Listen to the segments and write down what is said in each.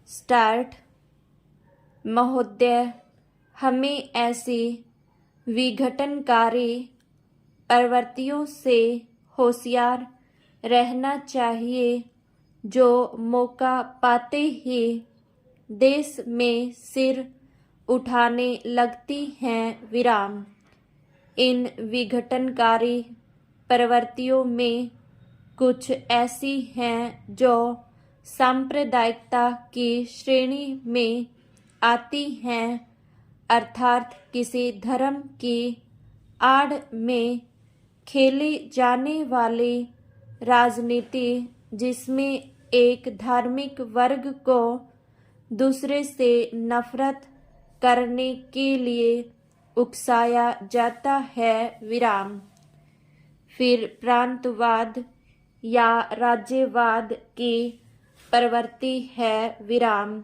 Start. महोदय, हमें ऐसी विघटनकारी प्रवृत्तियों से होशियार रहना चाहिए जो मौका पाते ही देश में सिर उठाने लगती हैं। विराम। इन विघटनकारी प्रवृत्तियों में कुछ ऐसी हैं जो सांप्रदायिकता की श्रेणी में आती हैं, अर्थात किसी धर्म की आड़ में खेली जाने वाली राजनीति जिसमें एक धार्मिक वर्ग को दूसरे से नफरत करने के लिए उकसाया जाता है। विराम। फिर प्रांतवाद या राज्यवाद की प्रवृत्ति है। विराम।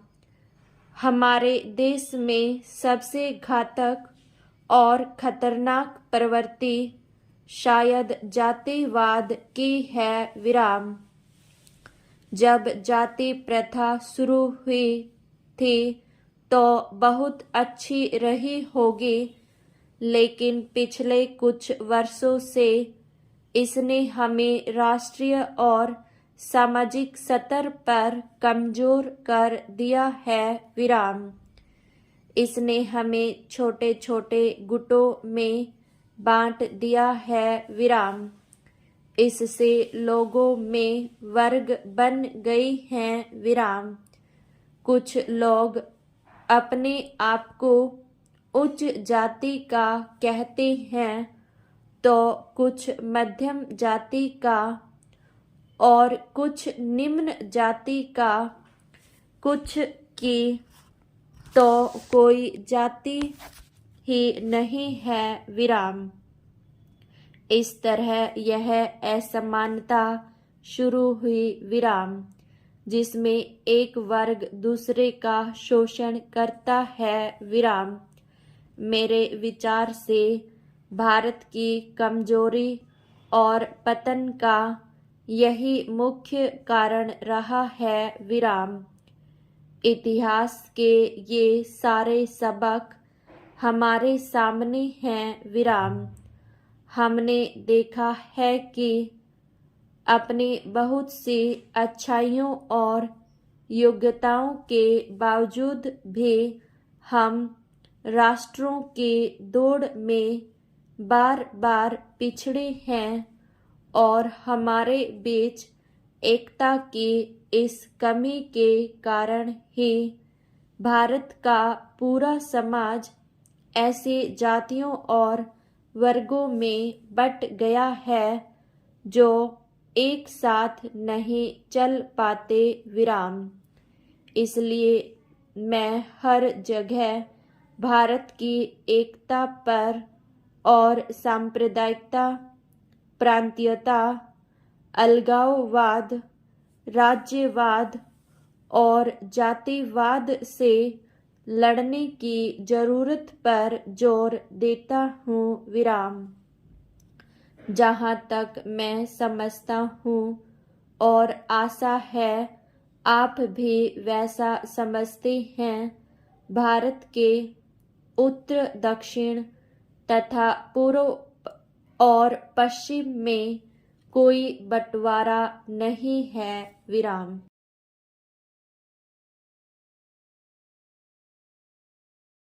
हमारे देश में सबसे घातक और खतरनाक प्रवृत्ति शायद जातिवाद की है। विराम। जब जाति प्रथा शुरू हुई थी तो बहुत अच्छी रही होगी, लेकिन पिछले कुछ वर्षों से इसने हमें राष्ट्रीय और सामाजिक स्तर पर कमजोर कर दिया है। विराम। इसने हमें छोटे छोटे गुटों में बांट दिया है। विराम। इससे लोगों में वर्ग बन गई हैं। विराम। कुछ लोग अपने आप को उच्च जाति का कहते हैं तो कुछ मध्यम जाति का और कुछ निम्न जाति का, कुछ की तो कोई जाति ही नहीं है। विराम। इस तरह यह असमानता शुरू हुई। विराम। जिसमें एक वर्ग दूसरे का शोषण करता है। विराम। मेरे विचार से भारत की कमजोरी और पतन का यही मुख्य कारण रहा है। विराम। इतिहास के ये सारे सबक हमारे सामने हैं। विराम। हमने देखा है कि अपनी बहुत सी अच्छाइयों और योग्यताओं के बावजूद भी हम राष्ट्रों की दौड़ में बार बार पिछड़े हैं और हमारे बीच एकता की इस कमी के कारण ही भारत का पूरा समाज ऐसे जातियों और वर्गों में बट गया है जो एक साथ नहीं चल पाते। विराम। इसलिए मैं हर जगह भारत की एकता पर और सांप्रदायिकता, प्रांतीयता, अलगाववाद, राज्यवाद और जातिवाद से लड़ने की जरूरत पर जोर देता हूँ। विराम। जहाँ तक मैं समझता हूँ और आशा है आप भी वैसा समझते हैं, भारत के उत्तर, दक्षिण तथा पूर्व और पश्चिम में कोई बंटवारा नहीं है। विराम।